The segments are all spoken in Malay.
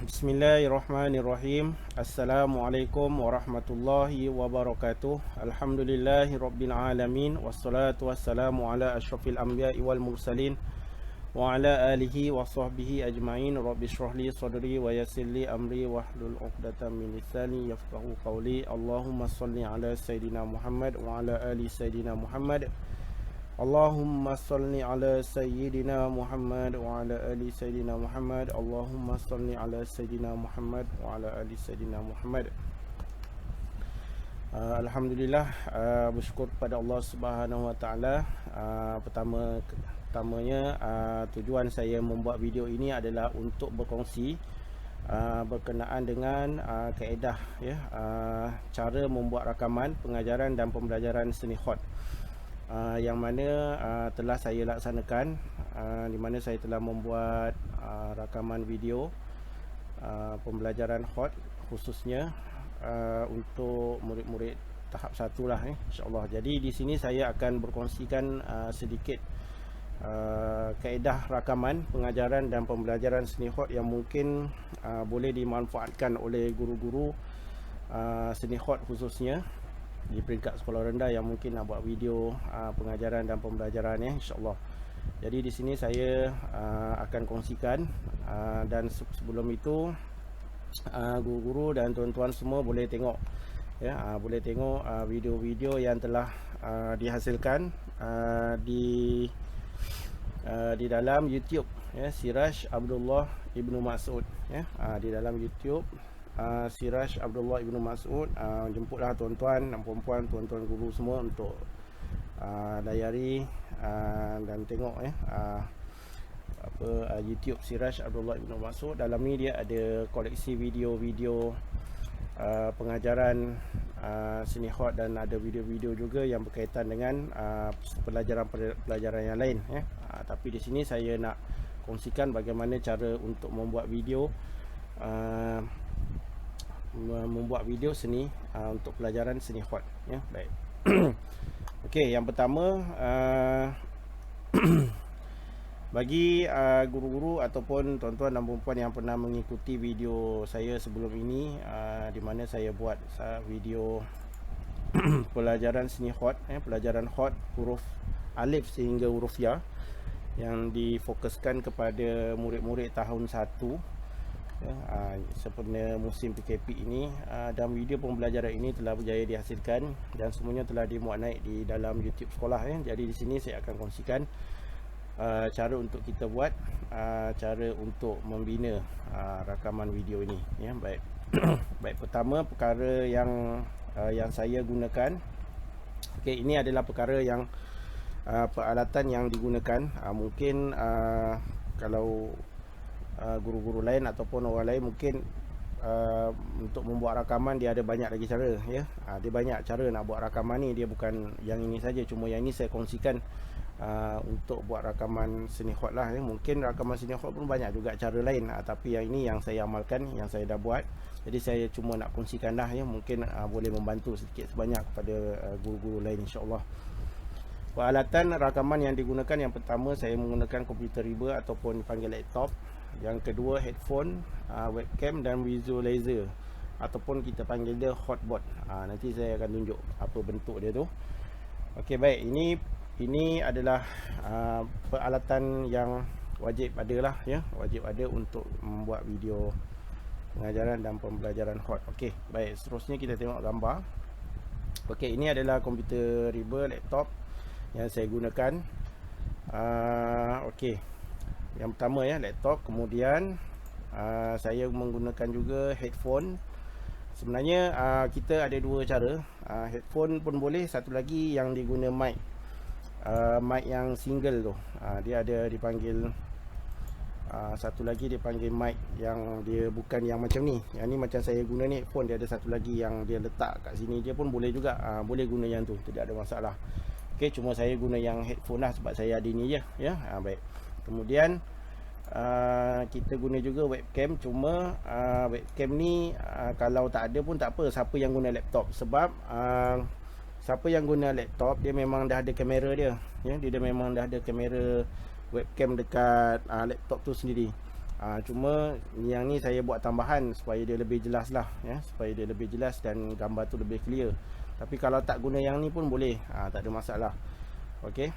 Bismillahirrahmanirrahim. Assalamualaikum warahmatullahi wabarakatuh. Alhamdulillahi rabbil alamin. Wassalatu wassalamu ala asyrafil anbiya'i wal mursalin wa ala alihi wa sahbihi ajma'in. Rabbi shrah li sadri wa yassir li amri wahlul 'uqdatam min lisani yafqahu qawli. Allahumma shalli ala sayidina Muhammad wa ala ali sayidina Muhammad. Allahumma salli ala Sayyidina Muhammad wa ala ali Sayyidina Muhammad. Allahumma salli ala Sayyidina Muhammad wa ala ali Sayyidina Muhammad. Alhamdulillah, bersyukur kepada Allah Subhanahu wa taala. Pertamanya tujuan saya membuat video ini adalah untuk berkongsi berkenaan dengan kaedah cara membuat rakaman pengajaran dan pembelajaran seni khot, yang mana telah saya laksanakan, di mana saya telah membuat rakaman video pembelajaran khot khususnya untuk murid-murid tahap 1 lah, insya-Allah. Jadi di sini saya akan berkongsikan sedikit kaedah rakaman pengajaran dan pembelajaran seni khot yang mungkin boleh dimanfaatkan oleh guru-guru seni khot khususnya di peringkat sekolah rendah yang mungkin nak buat video pengajaran dan pembelajaran, insya-Allah. Jadi di sini saya akan kongsikan, dan sebelum itu guru-guru dan tuan-tuan semua boleh tengok boleh tengok video-video yang telah dihasilkan di dalam YouTube, Siraj Abdullah Ibnu Mas'ud, di dalam YouTube Siraj Abdullah Ibnu Mas'ud. Jemputlah tuan-tuan dan puan-puan, tuan-tuan guru semua untuk layari dan tengok YouTube Siraj Abdullah Ibnu Mas'ud. Dalam ni dia ada koleksi video-video pengajaran seni khot, dan ada video-video juga yang berkaitan dengan pelajaran yang lain, tapi di sini saya nak kongsikan bagaimana cara untuk membuat video seni untuk pelajaran seni khot, baik. Okey, yang pertama, bagi guru-guru ataupun tuan-tuan dan puan-puan yang pernah mengikuti video saya sebelum ini, di mana saya buat video pelajaran seni khot, pelajaran khot huruf alif sehingga huruf ya, yang difokuskan kepada murid-murid tahun 1 sempena musim PKP ini, dan video pembelajaran ini telah berjaya dihasilkan dan semuanya telah dimuat naik di dalam YouTube sekolah, Jadi di sini saya akan kongsikan cara untuk kita buat cara untuk membina rakaman video ini, baik. Baik, pertama perkara yang saya gunakan, ini adalah perkara yang peralatan yang digunakan. Mungkin kalau guru-guru lain ataupun orang lain mungkin untuk membuat rakaman dia ada banyak lagi cara, dia banyak cara nak buat rakaman ni, dia bukan yang ini saja. Cuma yang ini saya kongsikan untuk buat rakaman seni khot lah, Mungkin rakaman seni khot pun banyak juga cara lain, tapi yang ini yang saya amalkan, yang saya dah buat. Jadi saya cuma nak kongsikan dah, Mungkin boleh membantu sedikit sebanyak kepada guru-guru lain, insya-Allah. Peralatan rakaman yang digunakan, yang pertama saya menggunakan komputer riba ataupun dipanggil laptop. Yang kedua headphone, webcam dan visualizer ataupun kita panggil dia hotboard. Nanti saya akan tunjuk apa bentuk dia tu. Okey, baik, ini adalah peralatan yang wajib ada lah, wajib ada untuk membuat video pengajaran dan pembelajaran hot. Okey, baik, seterusnya kita tengok gambar. Okey, ini adalah komputer riba laptop yang saya gunakan. Okey, yang pertama laptop, kemudian saya menggunakan juga headphone. Sebenarnya kita ada dua cara, headphone pun boleh, satu lagi yang diguna mic, mic yang single tu, dia ada dipanggil satu lagi dipanggil mic yang dia bukan yang macam ni. Yang ni macam saya guna ni headphone, dia ada satu lagi yang dia letak kat sini, dia pun boleh juga, boleh guna yang tu, tidak ada masalah. Okey, cuma saya guna yang headphone lah sebab saya ada ni je, baik. Kemudian kita guna juga webcam, cuma webcam ni kalau tak ada pun tak apa, siapa yang guna laptop. Sebab siapa yang guna laptop, dia memang dah ada kamera dia, dia memang dah ada kamera webcam dekat laptop tu sendiri. Cuma yang ni saya buat tambahan supaya dia lebih jelas lah, ya, supaya dia lebih jelas dan gambar tu lebih clear. Tapi kalau tak guna yang ni pun boleh, tak ada masalah. Okey.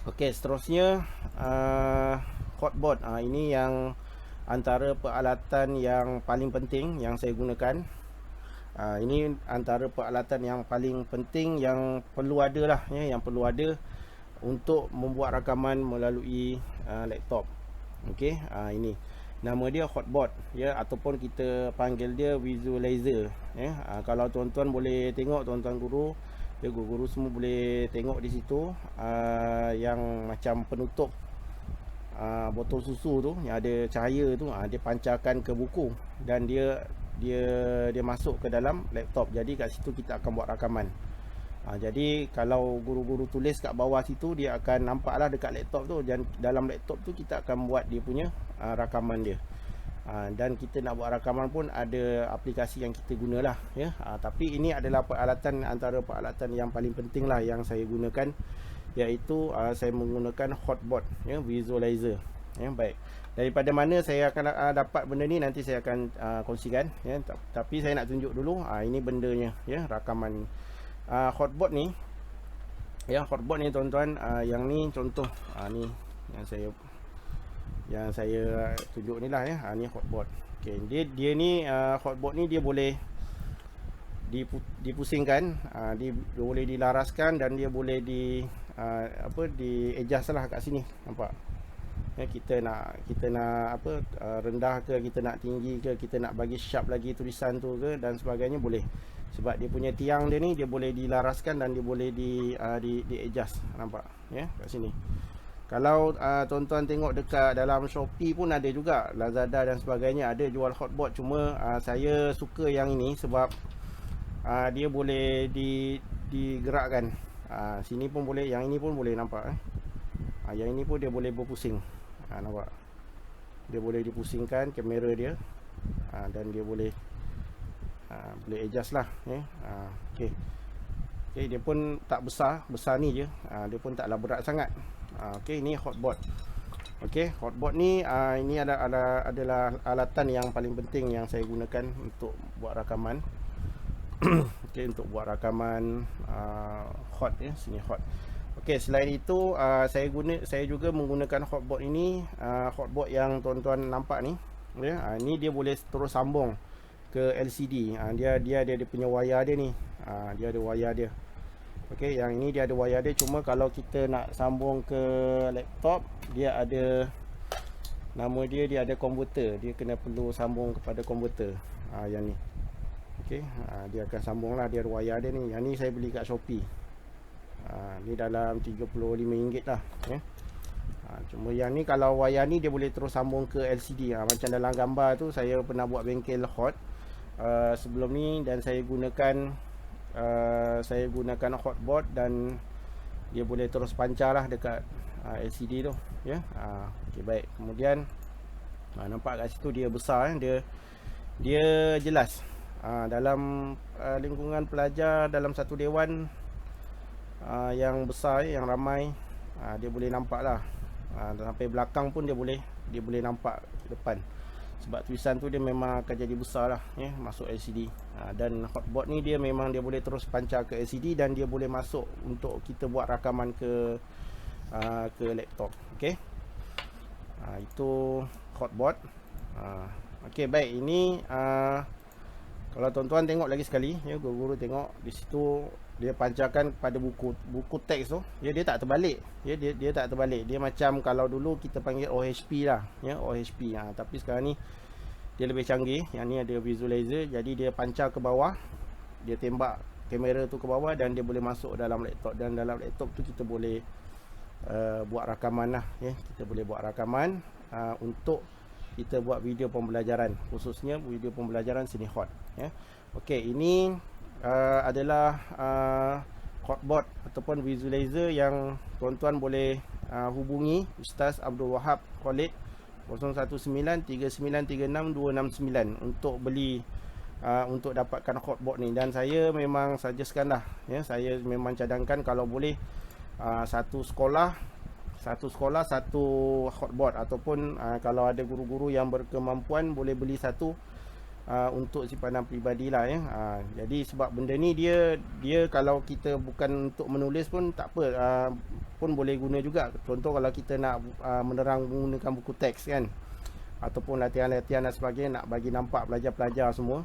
Okey, seterusnya hotboard. Ini yang antara peralatan yang paling penting yang saya gunakan. Ini antara peralatan yang paling penting yang perlu ada lah, ya, yang perlu ada untuk membuat rakaman melalui laptop. Okey, ini nama dia hotboard, ya, ataupun kita panggil dia visualizer, ya. Kalau tuan-tuan boleh tengok, tuan-tuan guru, ya, guru-guru semua boleh tengok di situ, yang macam penutup botol susu tu yang ada cahaya tu, dia pancarkan ke buku dan dia masuk ke dalam laptop. Jadi kat situ kita akan buat rakaman. Jadi kalau guru-guru tulis kat bawah situ, dia akan nampaklah dekat laptop tu, dan dalam laptop tu kita akan buat dia punya rakaman dia. Dan kita nak buat rakaman pun ada aplikasi yang kita gunalah, ya. Tapi ini adalah peralatan, antara peralatan yang paling penting lah yang saya gunakan, iaitu saya menggunakan hotboard, ya, visualizer, ya. Baik, daripada mana saya akan dapat benda ni nanti saya akan kongsikan, ya. Tapi saya nak tunjuk dulu, ini bendanya, ya, rakaman ni. Hotboard ni, ya, hotboard ni tuan-tuan, yang ni contoh, ni yang saya tunjuk ni lah, ya. Ni hotboard. Okey, dia ni hotboard ni dia boleh dipusingkan, dia boleh dilaraskan dan dia boleh di adjust lah kat sini, nampak? Ya, kita nak rendah ke, kita nak tinggi ke, kita nak bagi sharp lagi tulisan tu ke dan sebagainya, boleh. Sebab dia punya tiang dia ni dia boleh dilaraskan dan dia boleh di adjust, nampak, ya, kat sini. Kalau tuan-tuan tengok dekat dalam Shopee pun ada juga, Lazada dan sebagainya ada jual hotboard. Cuma saya suka yang ini sebab dia boleh digerakkan. Sini pun boleh, yang ini pun boleh, nampak, yang ini pun dia boleh berpusing, nampak, dia boleh dipusingkan kamera dia, dan dia boleh adjust lah, ya. Okey, dia pun tak besar ni je, dia pun taklah berat sangat. Okey, ini hotboard. Okey, hotboard ni ini adalah alatan yang paling penting yang saya gunakan untuk buat rakaman. Okey, untuk buat rakaman hot, ya, sini hot. Okey, selain itu saya juga menggunakan hotboard ini, hotboard yang tuan-tuan nampak ni, ya. Ini dia boleh terus sambung ke LCD. Dia ada punya wayar dia ni. Dia ada wayar dia. Okey, yang ini dia ada wayar dia. Cuma kalau kita nak sambung ke laptop, dia ada nama dia ada konverter. Dia kena perlu sambung kepada konverter. Yang ni. Okey, dia akan sambung lah. Dia ada wayar dia ni. Yang ni saya beli kat Shopee. Ni dalam RM35 lah, ya. Cuma yang ni kalau wayar ni dia boleh terus sambung ke LCD. Macam dalam gambar tu saya pernah buat bengkel hot sebelum ni, dan saya gunakan hotboard dan dia boleh terus pancar lah dekat LCD tu, ya. Okey, baik. Kemudian nampak kat situ dia besar, dia jelas. Dalam lingkungan pelajar, dalam satu dewan yang besar, yang ramai, dia boleh nampak lah. Sampai belakang pun dia boleh nampak depan. Sebab tulisan tu dia memang akan jadi besar lah, ya, masuk LCD. Dan hotboard ni dia memang dia boleh terus pancar ke LCD dan dia boleh masuk untuk kita buat rakaman ke laptop. Okey, itu hotboard. Okey, baik. Ini kalau tuan-tuan tengok lagi sekali, ya, guru-guru tengok di situ, dia pancarkan pada buku teks tu, ya, dia tak terbalik, ya, dia tak terbalik. Dia macam kalau dulu kita panggil OHP lah, ya, OHP. Tapi sekarang ni dia lebih canggih. Yang ni ada visualizer, jadi dia pancar ke bawah, dia tembak kamera tu ke bawah dan dia boleh masuk dalam laptop. Dan dalam laptop tu kita boleh buat rakaman lah, ya. Kita boleh buat rakaman untuk kita buat video pembelajaran, khususnya video pembelajaran sini hot, ya. Okey, ini adalah hotboard ataupun visualizer yang tuan-tuan boleh hubungi Ustaz Abdul Wahab Khalid 0193936269 untuk beli, untuk dapatkan hotboard ni. Dan saya memang suggestkan lah, ya, saya memang cadangkan kalau boleh satu sekolah satu sekolah satu hotboard, ataupun kalau ada guru-guru yang berkemampuan boleh beli satu untuk simpanan peribadi lah ya. Jadi sebab benda ni dia kalau kita bukan untuk menulis pun tak apa, pun boleh guna juga. Contoh kalau kita nak menerang menggunakan buku teks kan, ataupun latihan-latihan dan sebagainya, nak bagi nampak pelajar-pelajar semua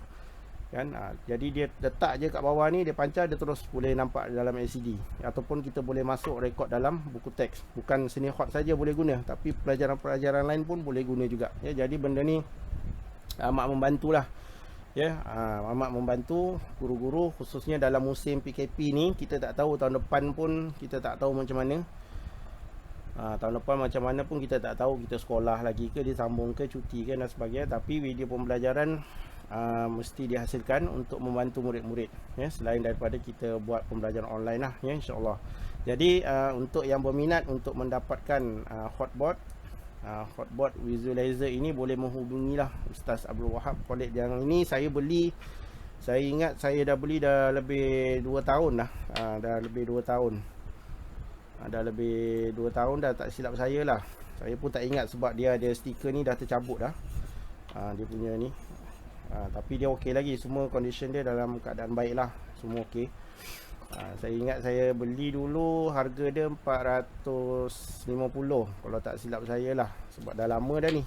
kan. Jadi dia letak je kat bawah ni, dia pancar, dia terus boleh nampak dalam LCD, ataupun kita boleh masuk rekod dalam buku teks. Bukan seni hot saja boleh guna, tapi pelajaran-pelajaran lain pun boleh guna juga ya. Jadi benda ni amat membantulah ya, amat membantu guru-guru, khususnya dalam musim PKP ni. Kita tak tahu tahun depan pun, kita tak tahu macam mana. Tahun depan macam mana pun kita tak tahu, kita sekolah lagi ke, disambung ke, cuti ke dan sebagainya. Tapi video pembelajaran mesti dihasilkan untuk membantu murid-murid ya, selain daripada kita buat pembelajaran online lah ya, insyaAllah. Jadi untuk yang berminat untuk mendapatkan hotboard visualizer ini, boleh menghubungilah Ustaz Abdul Wahab Khalid. Yang ini saya beli, saya ingat saya dah beli dah lebih 2 tahun dah. Dah lebih 2 tahun. Dah lebih 2 tahun dah, tak silap saya lah. Saya pun tak ingat sebab dia ada stiker ni dah tercabut dah. Dia punya ni. Tapi dia okey lagi, semua condition dia dalam keadaan baik lah, semua okey. Saya ingat saya beli dulu harga dia 450 kalau tak silap saya lah, sebab dah lama dah ni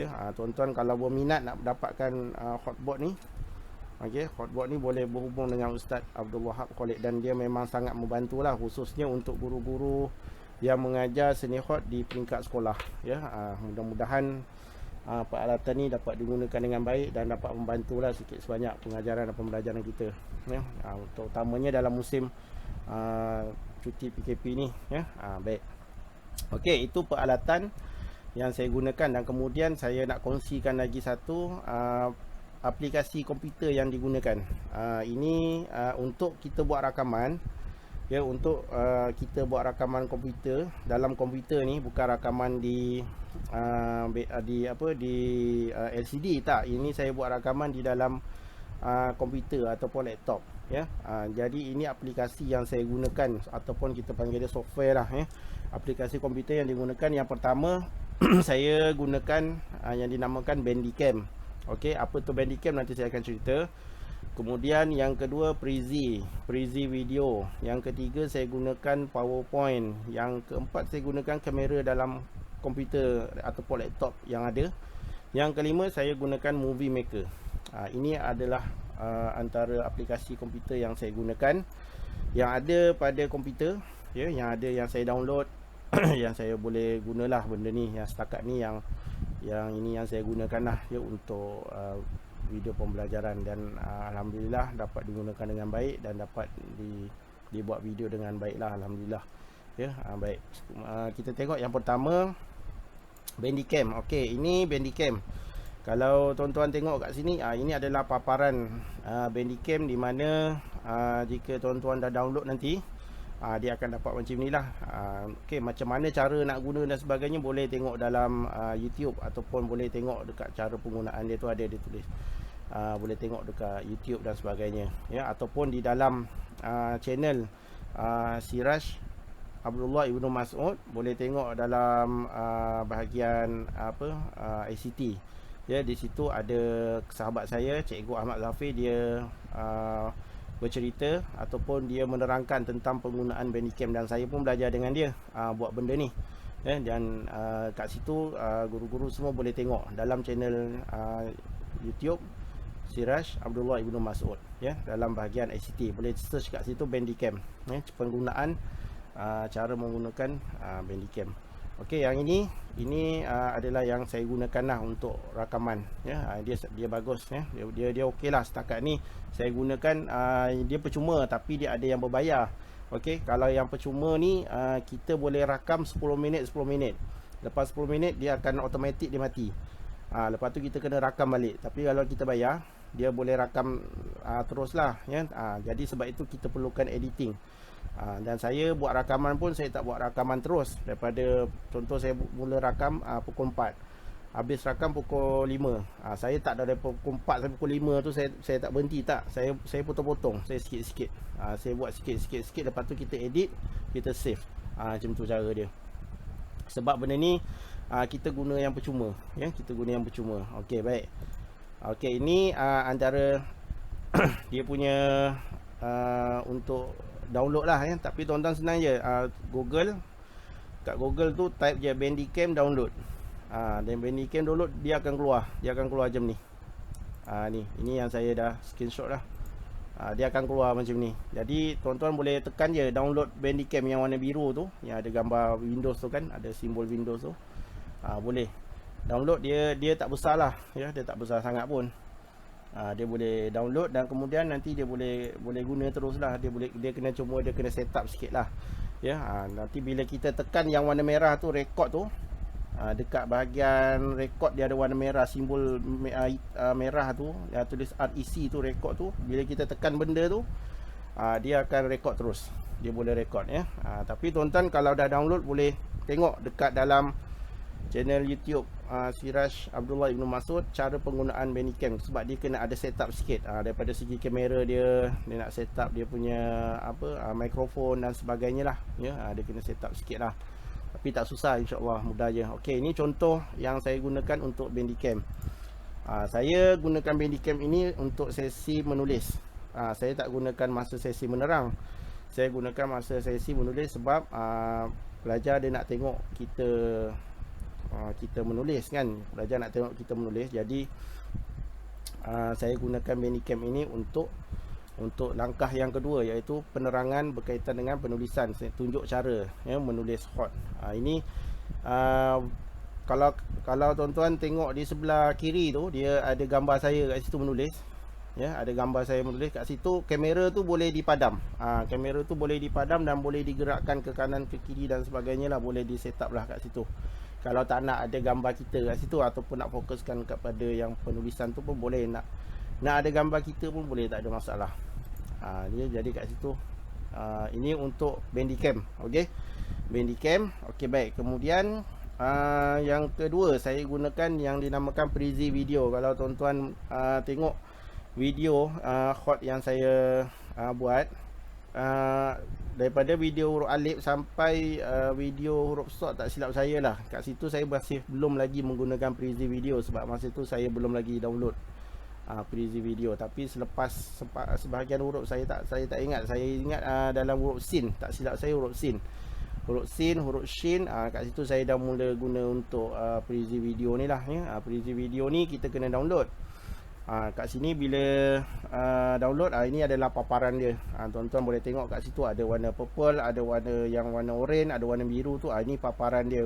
ya. Tuan-tuan kalau berminat nak dapatkan hotboard ni, okey, hotboard ni boleh berhubung dengan Ustaz Abdul Wahab Khalid, dan dia memang sangat membantulah, khususnya untuk guru-guru yang mengajar seni hot di peringkat sekolah ya. Mudah-mudahan peralatan ni dapat digunakan dengan baik dan dapat membantulah sikit sebanyak pengajaran dan pembelajaran kita ya, terutamanya dalam musim cuti PKP ni ya. Baik. Okey, itu peralatan yang saya gunakan, dan kemudian saya nak kongsikan lagi satu aplikasi komputer yang digunakan. Ini untuk kita buat rakaman ya, untuk kita buat rakaman komputer. Dalam komputer ni bukan rakaman di LCD tak. Ini saya buat rakaman di dalam komputer ataupun laptop ya. Jadi ini aplikasi yang saya gunakan, ataupun kita panggil dia software lah ya. Aplikasi komputer yang digunakan, yang pertama saya gunakan yang dinamakan Bandicam. Okey, apa tu Bandicam nanti saya akan cerita. Kemudian yang kedua Prezi video. Yang ketiga saya gunakan PowerPoint. Yang keempat saya gunakan kamera dalam komputer ataupun laptop yang ada. Yang kelima saya gunakan Movie Maker. Ini adalah antara aplikasi komputer yang saya gunakan, yang ada pada komputer ya, yang ada yang saya download yang saya boleh gunalah benda ni. Yang setakat ni yang ini yang saya gunakan lah ya, untuk video pembelajaran, dan alhamdulillah dapat digunakan dengan baik dan dapat dibuat video dengan baik lah, alhamdulillah ya. Baik, kita tengok yang pertama Bandicam. Okey, ini Bandicam. Kalau tuan-tuan tengok kat sini, ini adalah paparan Bandicam, di mana jika tuan-tuan dah download nanti, dia akan dapat macam ni lah. Okey, macam mana cara nak guna dan sebagainya boleh tengok dalam YouTube, ataupun boleh tengok dekat cara penggunaan dia tu, ada dia tulis. Boleh tengok dekat YouTube dan sebagainya ya, ataupun di dalam channel Siraj Abdullah Ibnu Mas'ud, boleh tengok dalam bahagian ICT ya. Di situ ada sahabat saya Cikgu Ahmad Zafir, dia bercerita ataupun dia menerangkan tentang penggunaan Bandicam, dan saya pun belajar dengan dia buat benda ni ya. Dan kat situ guru-guru semua boleh tengok dalam channel YouTube Siraj Abdullah Ibnu Mas'ud ya, dalam bahagian ICT. Boleh search kat situ Bandicam ya, penggunaan cara menggunakan Bandicam. Okey, yang ini adalah yang saya gunakan lah untuk rakaman ya. Dia bagus ya, dia okey lah. Setakat ni saya gunakan, dia percuma tapi dia ada yang berbayar. Okey, kalau yang percuma ni kita boleh rakam 10 minit. Lepas 10 minit dia akan automatik dia mati. Lepas tu kita kena rakam balik. Tapi kalau kita bayar, dia boleh rakam teruslah ya. Jadi sebab itu kita perlukan editing. Dan saya buat rakaman pun, saya tak buat rakaman terus. Daripada contoh saya mula rakam pukul 4, habis rakam pukul 5. Saya tak dari pukul 4 sampai pukul 5 tu saya tak berhenti, tak. Saya potong-potong, saya sikit-sikit. Saya buat sikit-sikit, lepas tu kita edit, kita save. Macam tu cara dia. Sebab benda ni kita guna yang percuma, ya, kita guna yang percuma. Okey, baik. Okey, ini antara dia punya untuk download lah, ya. Tapi tuan-tuan senang je, Google, kat Google tu type je Bandicam download. Dan Bandicam download dia akan keluar, macam ni. Ini yang saya dah screenshot lah. Dia akan keluar macam ni. Jadi tuan-tuan boleh tekan je download Bandicam yang warna biru tu, yang ada gambar Windows tu kan, ada simbol Windows tu. Boleh download. Dia tak besar lah, ya, dia tak besar sangat pun. Dia boleh download dan kemudian nanti dia boleh guna terus lah. Dia kena set up sikit lah, ya. Nanti bila kita tekan yang warna merah tu, record tu, dekat bahagian record dia ada warna merah, simbol merah tu, yang tulis REC tu, record tu. Bila kita tekan benda tu, dia akan record terus. Dia boleh record, ya. Tapi tuan-tuan kalau dah download, boleh tengok dekat dalam channel YouTube Siraj Abdullah Ibn Masud, cara penggunaan Bandicam. Sebab dia kena ada setup sikit, daripada segi kamera dia nak setup dia punya mikrofon dan sebagainya lah, ya. Dia kena setup sikit lah. Tapi tak susah, insyaAllah mudah je. Okey, ini contoh yang saya gunakan untuk Bandicam. Saya gunakan Bandicam ini untuk sesi menulis. Saya tak gunakan masa sesi menerang. Saya gunakan masa sesi menulis sebab pelajar dia nak tengok kita menulis kan. Pelajar nak tengok kita menulis. Jadi saya gunakan Bandicam ini untuk langkah yang kedua, iaitu penerangan berkaitan dengan penulisan. Saya tunjuk cara, ya, menulis hot. Ini kalau tuan-tuan tengok di sebelah kiri tu, dia ada gambar saya kat situ menulis, ya, ada gambar saya menulis kat situ. Kamera tu boleh dipadam, kamera tu boleh dipadam dan boleh digerakkan ke kanan ke kiri dan sebagainya lah, boleh di set up lah kat situ. Kalau tak nak ada gambar kita kat situ, ataupun nak fokuskan kepada yang penulisan tu pun boleh, nak ada gambar kita pun boleh, tak ada masalah. Dia jadi kat situ. Ini untuk Bandicam. Okey, Bandicam. Okey, baik. Kemudian yang kedua, saya gunakan yang dinamakan Prezi Video. Kalau tuan-tuan tengok video hot yang saya buat, daripada video huruf alif sampai video huruf sod, tak silap saya lah, kat situ saya masih belum lagi menggunakan Prezi Video. Sebab masa tu saya belum lagi download Prezi Video. Tapi selepas sebahagian huruf saya tak ingat. Saya ingat dalam huruf sin, tak silap saya huruf sin, huruf shin, kat situ saya dah mula guna untuk Prezi Video ni lah, ya. Prezi Video ni kita kena download. Kat sini bila download, ini adalah paparan dia. Tuan-tuan boleh tengok kat situ ada warna purple, ada warna yang warna orange, ada warna biru tu. Ini paparan dia.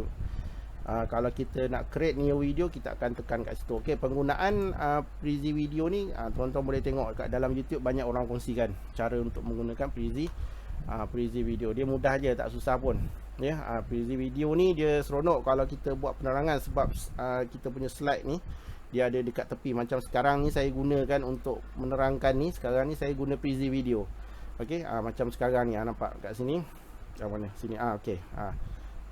Kalau kita nak create new video, kita akan tekan kat situ. Okey, penggunaan Prezi Video ni, tuan-tuan boleh tengok kat dalam YouTube, banyak orang kongsikan cara untuk menggunakan Prezi Video. Dia mudah je, tak susah pun, ya. Prezi Video ni dia seronok kalau kita buat penerangan, sebab kita punya slide ni dia ada dekat tepi. Macam sekarang ni saya gunakan untuk menerangkan ni. Sekarang ni saya guna Prezi Video. Okey, macam sekarang ni, nampak kat sini. Kat mana? Sini. Okey.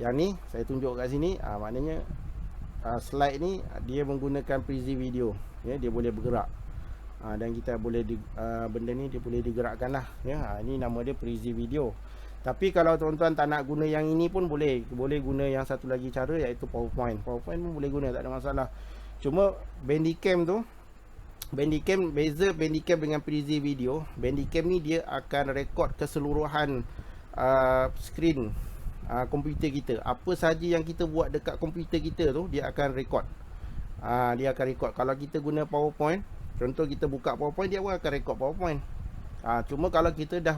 Yang ni saya tunjuk kat sini. Maknanya slide ni dia menggunakan Prezi Video, ya. Dia boleh bergerak. Dan kita boleh benda ni dia boleh digerakkan lah, ya. Ini nama dia Prezi Video. Tapi kalau tuan-tuan tak nak guna yang ini pun boleh guna yang satu lagi cara, iaitu PowerPoint pun boleh guna, tak ada masalah. Cuma Bandicam tu, beza Bandicam dengan Prezi Video. Bandicam ni dia akan rekod keseluruhan skrin komputer kita. Apa sahaja yang kita buat dekat komputer kita tu, dia akan rekod. Dia akan rekod. Kalau kita guna PowerPoint, contoh kita buka PowerPoint, dia pun akan rekod PowerPoint. Cuma kalau kita dah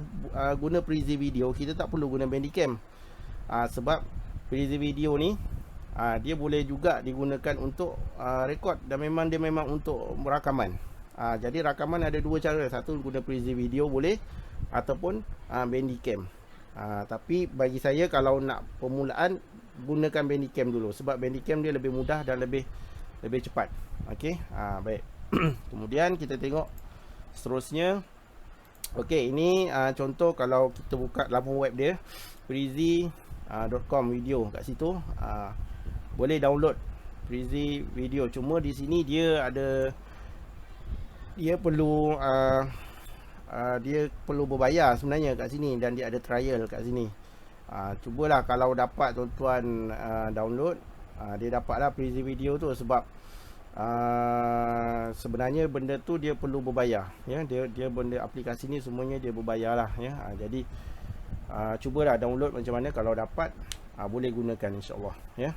guna Prezi Video, kita tak perlu guna Bandicam. Sebab Prezi Video ni dia boleh juga digunakan untuk rekod, dan dia memang untuk rakaman. Jadi rakaman ada dua cara. Satu guna Prezi Video boleh, ataupun Bandicam. Tapi bagi saya, kalau nak permulaan, gunakan Bandicam dulu. Sebab Bandicam dia lebih mudah dan lebih cepat. Okey, baik. Kemudian kita tengok seterusnya. Okey, ini contoh kalau kita buka laman web dia, prezi.com video. Kat situ boleh download Prezi Video. Cuma di sini dia perlu berbayar sebenarnya kat sini, dan dia ada trial kat sini. Cubalah kalau dapat tuan-tuan download. Dia dapatlah preview video tu, sebab sebenarnya benda tu dia perlu berbayar, ya. Dia benda aplikasi ni semuanya dia berbayar lah, ya. Jadi cubalah download macam mana, kalau dapat boleh gunakan insya-Allah, ya.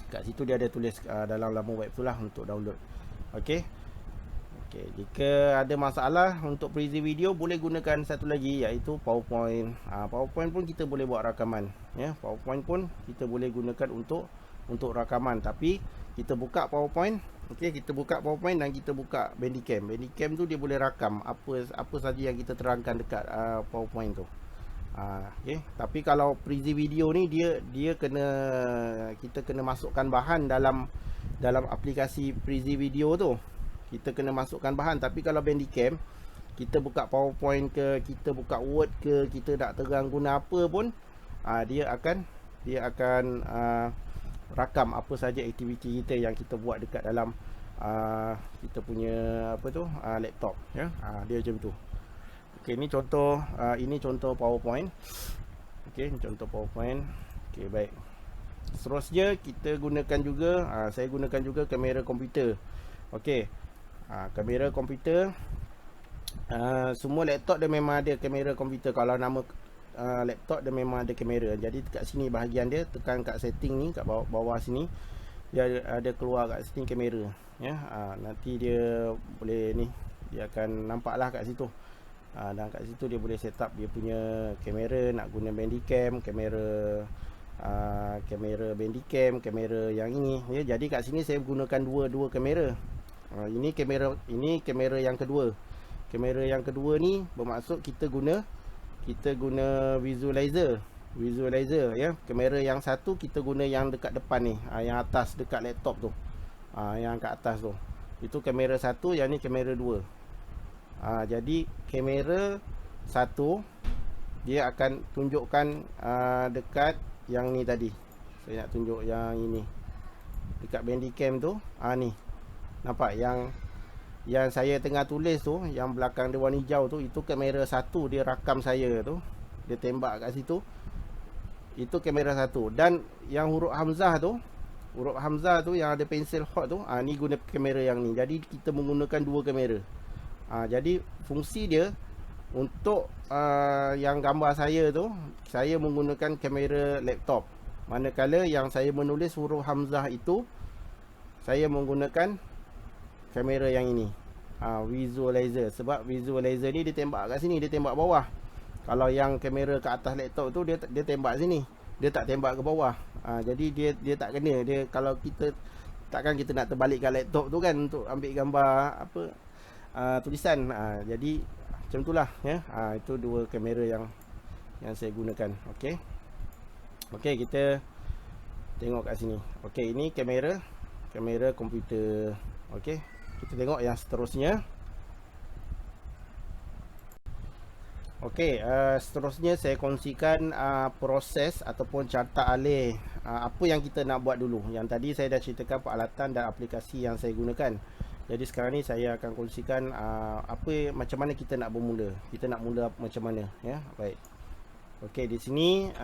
Kat situ dia ada tulis dalam laman web tu lah untuk download. Okey. Jika ada masalah untuk preview video, boleh gunakan satu lagi, iaitu PowerPoint. PowerPoint pun kita boleh buat rakaman, ya. PowerPoint pun kita boleh gunakan untuk rakaman, tapi kita buka PowerPoint, okey, kita buka PowerPoint dan kita buka Bandicam. Bandicam tu dia boleh rakam apa saja yang kita terangkan dekat PowerPoint tu. Okey, tapi kalau preview video ni dia kita kena masukkan bahan dalam aplikasi preview video tu. Kita kena masukkan bahan. Tapi kalau Bandicam, kita buka PowerPoint ke, kita buka Word ke, kita nak terang guna apa pun, dia akan rakam apa saja aktiviti kita yang kita buat dekat dalam kita punya laptop, ya. Dia macam tu. Okey, ini contoh PowerPoint. Okey, contoh PowerPoint. Okey, baik. Seterusnya kita gunakan juga, saya gunakan juga kamera komputer. Okey. Kamera komputer, semua laptop dia memang ada kamera komputer. Kalau nama laptop dia memang ada kamera. Jadi kat sini bahagian dia, tekan kat setting ni, kat bawah sini, dia ada keluar kat sini kamera, ya. Nanti dia boleh ni, dia akan nampaklah kat situ. Dan kat situ dia boleh set up dia punya kamera, nak guna Bandicam, kamera Bandicam, kamera yang ini, ya. Jadi kat sini saya gunakan dua kamera. Ini kamera yang kedua. Kamera yang kedua ni bermaksud kita guna visualizer, ya. Kamera yang satu kita guna yang dekat depan ni, yang atas dekat laptop tu, yang kat atas tu. Itu kamera satu, yang ni kamera dua. Jadi kamera satu dia akan tunjukkan dekat yang ni tadi. Saya nak tunjuk yang ini dekat Bandicam tu. Ni nampak yang saya tengah tulis tu, yang belakang dia warna hijau tu, itu kamera satu, dia rakam saya tu, dia tembak kat situ. Itu kamera satu. Dan yang huruf hamzah tu yang ada pensel hot tu, ni guna kamera yang ni. Jadi kita menggunakan dua kamera. Jadi fungsi dia untuk yang gambar saya tu, saya menggunakan kamera laptop. Manakala yang saya menulis huruf hamzah itu, saya menggunakan kamera yang ini, visualizer. Sebab visualizer ni dia tembak kat sini, dia tembak bawah. Kalau yang kamera kat atas laptop tu, dia tembak sini, dia tak tembak ke bawah. Jadi dia tak kena. Dia kalau kita takkan kita nak terbalikkan laptop tu kan untuk ambil gambar tulisan. Jadi macam itulah, ya. Itu dua kamera yang saya gunakan. Okey, kita tengok kat sini. Okey, ini kamera komputer. Okey, kita tengok yang seterusnya. Okey, seterusnya saya kongsikan proses ataupun carta alih apa yang kita nak buat dulu. Yang tadi saya dah ceritakan peralatan dan aplikasi yang saya gunakan. Jadi sekarang ni saya akan kongsikan macam mana kita nak bermula. Kita nak mula macam mana, ya. Baik. Okey, di sini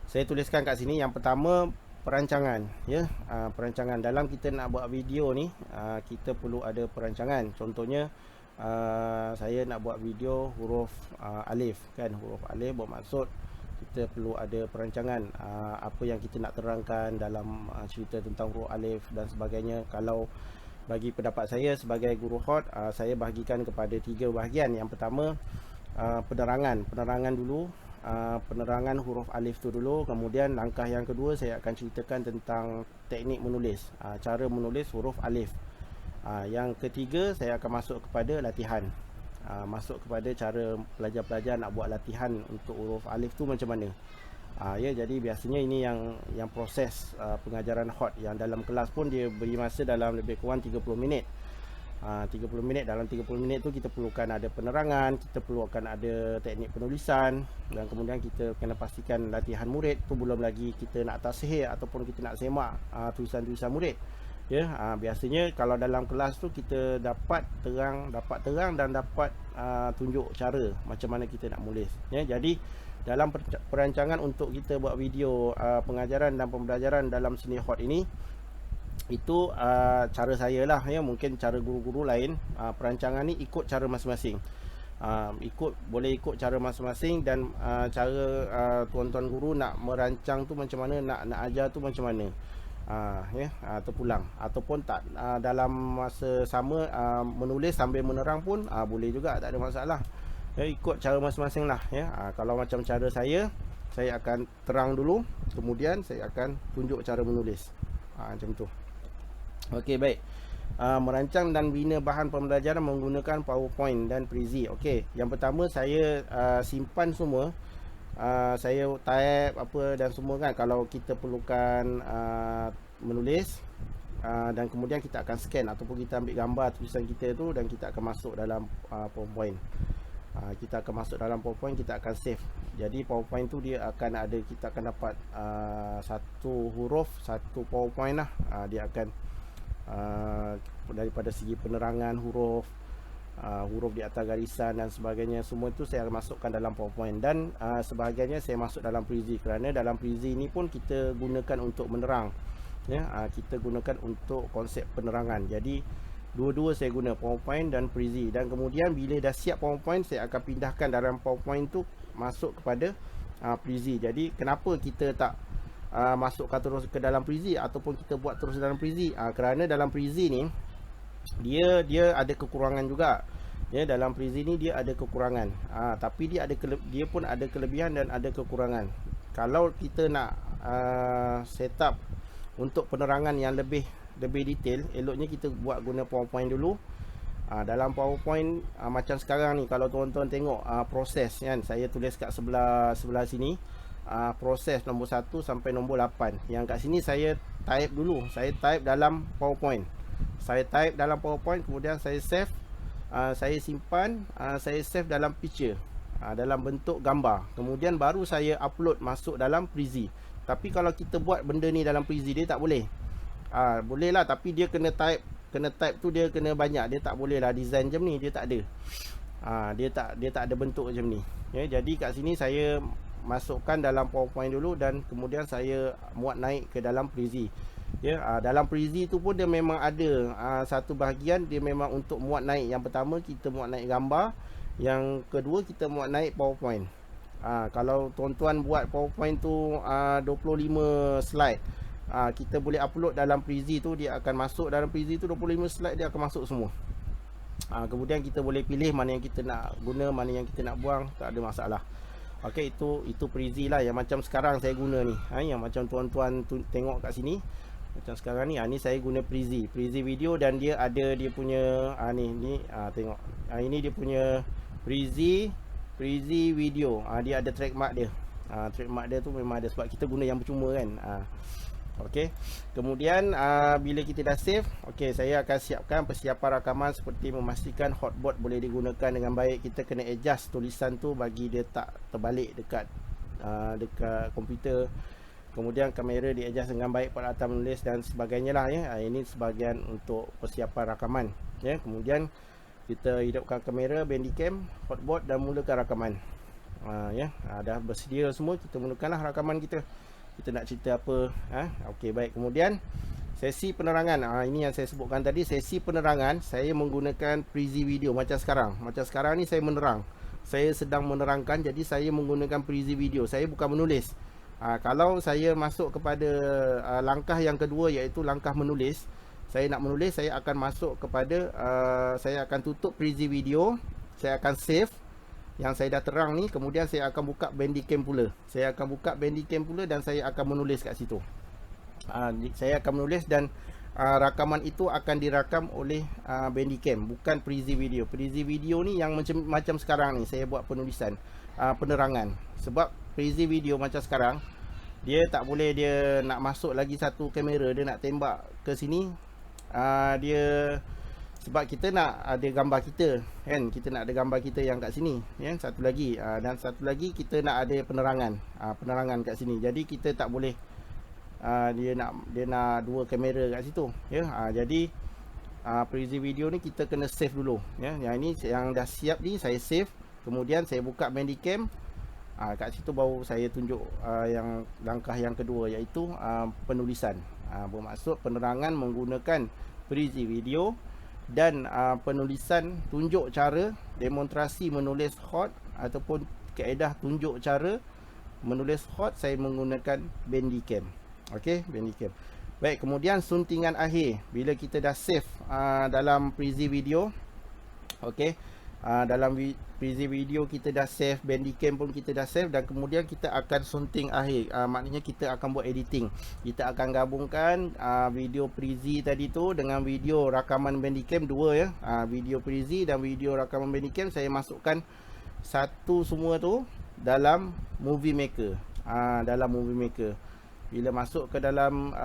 saya tuliskan kat sini yang pertama, perancangan, ya. Perancangan dalam kita nak buat video ni, kita perlu ada perancangan. Contohnya saya nak buat video huruf alif, kan. Huruf alif bermaksud kita perlu ada perancangan, apa yang kita nak terangkan dalam cerita tentang huruf alif dan sebagainya. Kalau bagi pendapat saya sebagai guru hot, saya bahagikan kepada 3 bahagian. Yang pertama, penerangan dulu, penerangan huruf alif tu dulu. Kemudian langkah yang kedua, saya akan ceritakan tentang teknik menulis, cara menulis huruf alif. Yang ketiga, saya akan masuk kepada latihan, masuk kepada cara pelajar-pelajar nak buat latihan untuk huruf alif tu macam mana. Ya, jadi biasanya ini yang proses pengajaran hot, yang dalam kelas pun dia beri masa dalam lebih kurang 30 minit. 30 minit. Dalam 30 minit tu kita perlukan ada penerangan, kita perlukan ada teknik penulisan, dan kemudian kita kena pastikan latihan murid tu. Belum lagi kita nak tasihih ataupun kita nak semak tulisan-tulisan murid. Ya, biasanya kalau dalam kelas tu kita dapat terang dan dapat tunjuk cara macam mana kita nak menulis. Ya, jadi dalam perancangan untuk kita buat video pengajaran dan pembelajaran dalam seni hot ini, itu cara saya lah ya. Mungkin cara guru-guru lain perancangan ni ikut cara masing-masing. Boleh ikut cara masing-masing, dan cara tuan-tuan guru nak merancang tu macam mana, nak ajar tu macam mana. Terpulang ataupun tak dalam masa sama menulis sambil menerang pun boleh juga, tak ada masalah. Ya, ikut cara masing-masing lah ya. Kalau macam cara saya akan terang dulu, kemudian saya akan tunjuk cara menulis macam tu. Okey, baik. Merancang dan bina bahan pembelajaran menggunakan PowerPoint dan Prezi. Okey, yang pertama saya simpan semua. Saya type apa dan semua kan, kalau kita perlukan menulis, dan kemudian kita akan scan ataupun kita ambil gambar tulisan kita tu dan kita akan masuk dalam PowerPoint. Kita akan masuk dalam PowerPoint, kita akan save. Jadi PowerPoint tu dia akan ada, kita akan dapat satu huruf, satu PowerPoint lah. Dia akan daripada segi penerangan huruf, huruf di atas garisan dan sebagainya, semua itu saya masukkan dalam PowerPoint. Dan sebahagiannya saya masuk dalam Prezi, kerana dalam Prezi ni pun kita gunakan untuk menerang ya. Kita gunakan untuk konsep penerangan. Jadi dua-dua saya guna, PowerPoint dan Prezi. Dan kemudian bila dah siap PowerPoint, saya akan pindahkan dalam PowerPoint tu masuk kepada Prezi. Jadi kenapa kita tak masukkan terus ke dalam Prezi ataupun kita buat terus dalam Prezi? Kerana dalam Prezi ni dia ada kekurangan juga ya. Dalam Prezi ni dia ada kekurangan, tapi dia pun ada kelebihan dan ada kekurangan. Kalau kita nak set up untuk penerangan yang lebih detail, eloknya kita buat guna PowerPoint dulu. Dalam PowerPoint macam sekarang ni, kalau tuan-tuan tengok proses kan, saya tulis kat sebelah sini, proses nombor 1 sampai nombor 8. Yang kat sini saya type dulu, saya type dalam PowerPoint. Kemudian saya save, saya simpan, saya save dalam picture, dalam bentuk gambar. Kemudian baru saya upload masuk dalam Prezi. Tapi kalau kita buat benda ni dalam Prezi, dia tak boleh. Boleh lah, tapi dia kena type tu dia kena banyak. Dia tak boleh lah design macam ni, dia tak ada. Dia tak ada bentuk macam ni ya. Jadi kat sini saya masukkan dalam PowerPoint dulu, dan kemudian saya muat naik ke dalam Prezi ya. Dalam Prezi tu pun dia memang ada satu bahagian dia memang untuk muat naik. Yang pertama kita muat naik gambar, yang kedua kita muat naik PowerPoint. Kalau tuan-tuan buat PowerPoint tu 25 slide, kita boleh upload dalam Prezi tu, dia akan masuk dalam Prezi tu 25 slide, dia akan masuk semua. Kemudian kita boleh pilih mana yang kita nak guna, mana yang kita nak buang, tak ada masalah. Okey, itu Prezi lah yang macam sekarang saya guna ni. Yang macam tuan-tuan tengok kat sini, macam sekarang ni, ni saya guna Prezi video, dan dia ada dia punya ni tengok. Ini dia punya Prezi video. Dia ada trademark dia. Trademark dia tu memang ada, sebab kita guna yang percuma kan. Okey. Kemudian bila kita dah save, okey, saya akan siapkan persiapan rakaman seperti memastikan hotboard boleh digunakan dengan baik. Kita kena adjust tulisan tu bagi dia tak terbalik dekat komputer. Kemudian kamera di adjust dengan baik pada atas menulis dan sebagainya lah ya. Ini sebahagian untuk persiapan rakaman ya. Kemudian kita hidupkan kamera, Bandicam, hotboard dan mulakan rakaman. Ya, dah bersedia semua, kita mulakanlah rakaman kita. Kita nak cerita apa? Okey, baik. Kemudian sesi penerangan. Ini yang saya sebutkan tadi, sesi penerangan saya menggunakan Prezi video macam sekarang. Macam sekarang ni saya menerang. Saya sedang menerangkan, jadi saya menggunakan Prezi video. Saya bukan menulis. Kalau saya masuk kepada langkah yang kedua, iaitu langkah menulis, saya nak menulis, saya akan masuk kepada saya akan tutup Prezi video, saya akan save yang saya dah terang ni, kemudian saya akan buka Bandicam pula. Saya akan buka Bandicam pula dan saya akan menulis kat situ. Saya akan menulis dan rakaman itu akan dirakam oleh Bandicam, bukan Prezi video. Prezi video ni yang macam sekarang ni saya buat penulisan, penerangan. Sebab Prezi video macam sekarang, dia tak boleh, dia nak masuk lagi satu kamera, dia nak tembak ke sini. Sebab kita nak ada gambar kita kan, kita nak ada gambar kita yang kat sini ya, satu lagi, dan satu lagi kita nak ada penerangan kat sini. Jadi kita tak boleh dia nak 2 kamera kat situ ya. Jadi Prezi video ni kita kena save dulu ya. Yang ini yang dah siap ni saya save, kemudian saya buka Bandicam. Kat situ baru saya tunjuk yang langkah yang kedua, iaitu penulisan. Bermaksud penerangan menggunakan Prezi video dan penulisan, tunjuk cara demonstrasi menulis hot ataupun kaedah tunjuk cara menulis hot saya menggunakan Bandicam. Okey, Bandicam. Baik, kemudian suntingan akhir bila kita dah save dalam Prezi video. Okey, dalam Prezi video kita dah save, Bandicam pun kita dah save, dan kemudian kita akan sunting akhir. Maknanya kita akan buat editing. Kita akan gabungkan video Prezi tadi tu dengan video rakaman Bandicam, dua ya. Video Prezi dan video rakaman Bandicam saya masukkan satu semua tu dalam Movie Maker. Dalam Movie Maker. Bila masuk ke dalam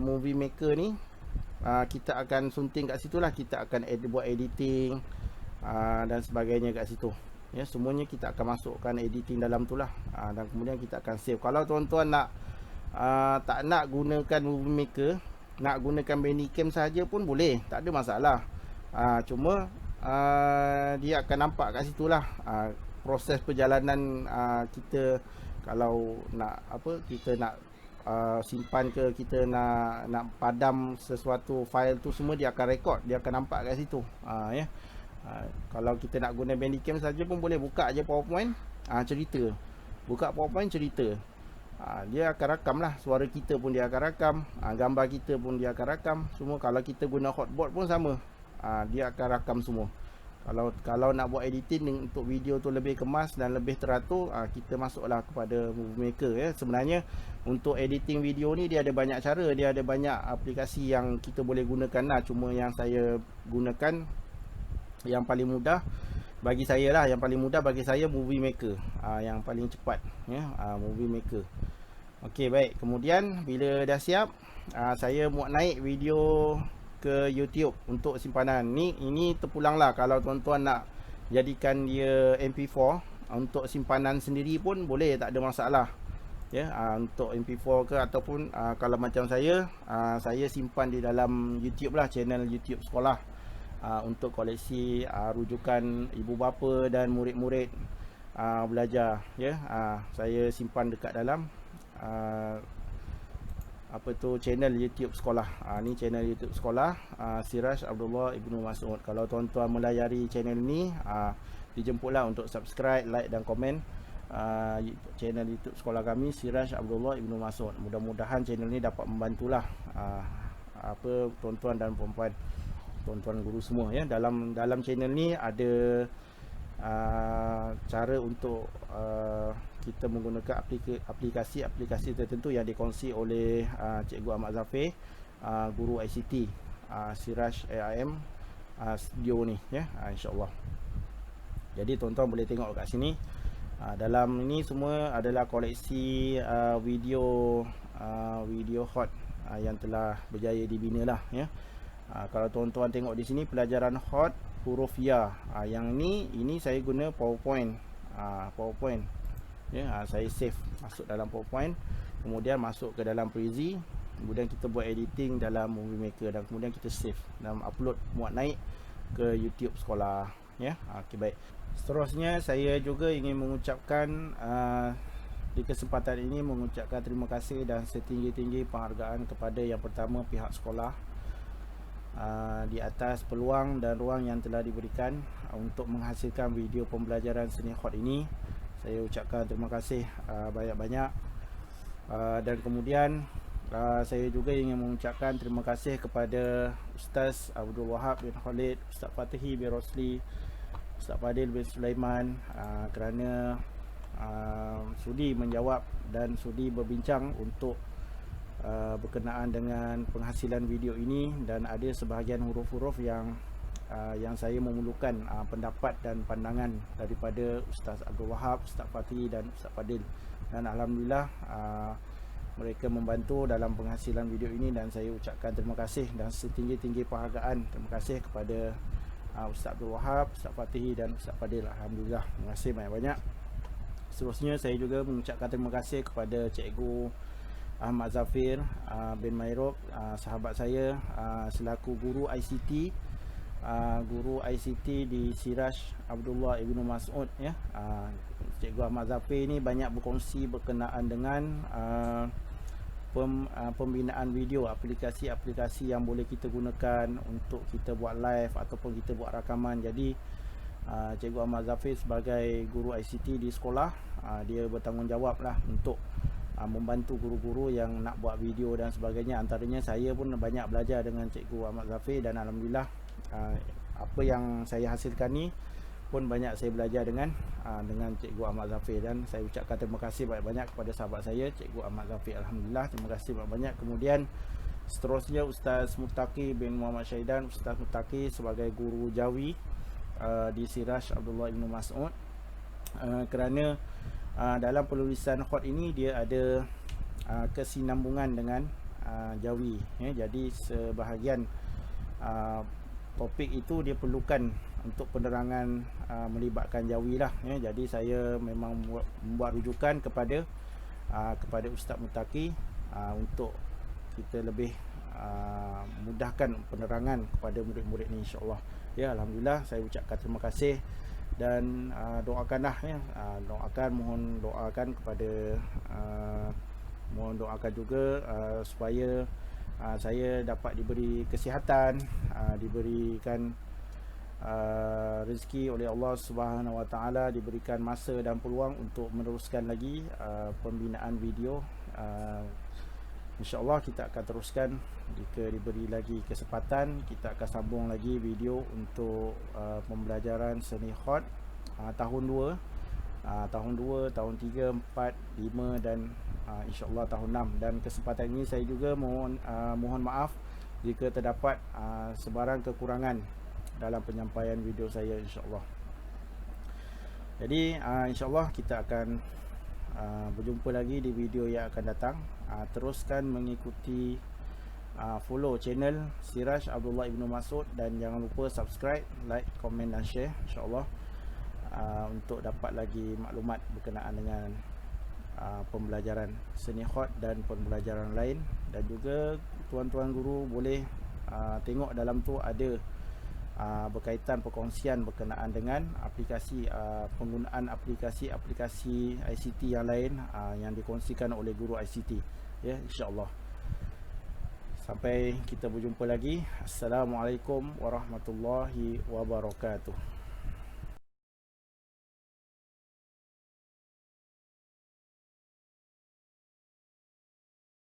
Movie Maker ni, kita akan sunting kat situ lah. Kita akan buat editing dan sebagainya kat situ ya. Semuanya kita akan masukkan editing dalam tu lah. Dan kemudian kita akan save. Kalau tuan-tuan nak tak nak gunakan Movie Maker, nak gunakan Bandicam saja pun boleh, tak ada masalah. Cuma dia akan nampak kat situ lah proses perjalanan kita. Kalau nak kita nak simpan ke, kita nak padam sesuatu file tu, semua dia akan rekod, dia akan nampak kat situ ya. Kalau kita nak guna Bandicam saja pun boleh, buka je PowerPoint, cerita, buka PowerPoint cerita, dia akan rakam lah, suara kita pun dia akan rakam, gambar kita pun dia akan rakam semua. Kalau kita guna hotboard pun sama, dia akan rakam semua. Kalau nak buat editing untuk video tu lebih kemas dan lebih teratur, kita masuklah kepada Movie Maker ya. Sebenarnya untuk editing video ni dia ada banyak cara, dia ada banyak aplikasi yang kita boleh gunakan lah. Cuma yang saya gunakan, yang paling mudah bagi saya lah, yang paling mudah bagi saya Movie Maker, yang paling cepat ya, Movie Maker. Okey, baik. Kemudian bila dah siap, saya muat naik video ke YouTube untuk simpanan. Ini terpulang lah. Kalau tuan-tuan nak jadikan dia MP4 untuk simpanan sendiri pun boleh, tak ada masalah ya. Untuk MP4 ke, ataupun kalau macam saya simpan di dalam YouTube lah, channel YouTube sekolah, untuk koleksi rujukan ibu bapa dan murid-murid belajar ya. Saya simpan dekat dalam channel YouTube sekolah. Ni channel YouTube sekolah, Siraj Abdullah Ibnu Mas'ud. Kalau tuan-tuan melayari channel ni, dijemputlah untuk subscribe, like dan komen channel YouTube sekolah kami, Siraj Abdullah Ibnu Mas'ud. Mudah-mudahan channel ni dapat membantulah tuan-tuan dan puan-puan, tuan-tuan guru semua ya. Dalam channel ni ada cara untuk kita menggunakan aplikasi tertentu yang dikongsi oleh Cikgu Ahmad Zafir, guru ICT Siraj AIM studio ni ya, insya-Allah. Jadi tuan-tuan boleh tengok kat sini. Dalam ini semua adalah koleksi video hot yang telah berjaya dibina lah ya. Kalau tuan-tuan tengok di sini, pelajaran hot huruf ya. Yang ini saya guna PowerPoint. Ya, saya save masuk dalam PowerPoint, kemudian masuk ke dalam Prezi, kemudian kita buat editing dalam Movie Maker, dan kemudian kita save dan upload, muat naik ke YouTube sekolah ya. Okey, baik. Seterusnya saya juga ingin mengucapkan di kesempatan ini mengucapkan terima kasih dan setinggi-tinggi penghargaan kepada yang pertama pihak sekolah di atas peluang dan ruang yang telah diberikan untuk menghasilkan video pembelajaran seni hot ini. Saya ucapkan terima kasih banyak-banyak, dan kemudian saya juga ingin mengucapkan terima kasih kepada Ustaz Abdul Wahab bin Khalid, Ustaz Fatihi bin Rosli, Ustaz Fadil bin Sulaiman kerana sudi menjawab dan sudi berbincang untuk berkenaan dengan penghasilan video ini. Dan ada sebahagian huruf-huruf yang saya memerlukan pendapat dan pandangan daripada Ustaz Abdul Wahab, Ustaz Fatih dan Ustaz Fadil, dan alhamdulillah mereka membantu dalam penghasilan video ini, dan saya ucapkan terima kasih dan setinggi-tinggi penghargaan. Terima kasih kepada Ustaz Abdul Wahab, Ustaz Fatih dan Ustaz Fadil. Alhamdulillah, terima kasih banyak-banyak. Seterusnya saya juga mengucapkan terima kasih kepada Cikgu Ahmad Zafir bin Mairub, sahabat saya, selaku guru ICT, di Siraj Abdullah Ibnu Mas'ud ya. Cikgu Ahmad Zafir ni banyak berkongsi berkenaan dengan pembinaan video, aplikasi-aplikasi yang boleh kita gunakan untuk kita buat live ataupun kita buat rakaman. Jadi Cikgu Ahmad Zafir sebagai guru ICT di sekolah, dia bertanggungjawab lah untuk membantu guru-guru yang nak buat video dan sebagainya. Antaranya saya pun banyak belajar dengan Cikgu Ahmad Zafir, dan alhamdulillah apa yang saya hasilkan ni pun banyak saya belajar dengan Cikgu Ahmad Zafir, dan saya ucapkan terima kasih banyak-banyak kepada sahabat saya Cikgu Ahmad Zafir. Alhamdulillah, terima kasih banyak-banyak. Kemudian seterusnya Ustaz Muttaqi bin Muhammad Syaidan, Ustaz Muttaqi sebagai guru Jawi di Siraj Abdullah Ibnu Mas'ud, kerana dalam penulisan khot ini dia ada kesinambungan dengan Jawi ya. Jadi sebahagian topik itu dia perlukan untuk penerangan melibatkan Jawi lah ya. Jadi saya memang membuat rujukan kepada Ustaz Muttaqi untuk kita lebih mudahkan penerangan kepada murid-murid ni, insya-Allah ya. Alhamdulillah, saya ucapkan terima kasih dan doakanlah ya, mohon doakan kepada mohon doakan juga supaya saya dapat diberi kesihatan, diberikan rezeki oleh Allah Subhanahu Wa Taala, diberikan masa dan peluang untuk meneruskan lagi pembinaan video. InsyaAllah kita akan teruskan jika diberi lagi kesempatan. Kita akan sambung lagi video untuk pembelajaran seni khot tahun 2, tahun 3, 4, 5 dan insyaAllah tahun 6. Dan kesempatan ini saya juga mohon maaf jika terdapat sebarang kekurangan dalam penyampaian video saya, insyaAllah. Jadi insyaAllah kita akan berjumpa lagi di video yang akan datang. Teruskan mengikuti follow channel Siraj Abdullah Ibnu Mas'ud, dan jangan lupa subscribe, like, komen dan share, insyaAllah, untuk dapat lagi maklumat berkenaan dengan pembelajaran seni khot dan pembelajaran lain. Dan juga tuan-tuan guru boleh tengok dalam tu ada berkaitan perkongsian berkenaan dengan aplikasi, penggunaan aplikasi ICT yang lain yang dikongsikan oleh guru ICT ya, insya-Allah. Sampai kita berjumpa lagi. Assalamualaikum warahmatullahi wabarakatuh.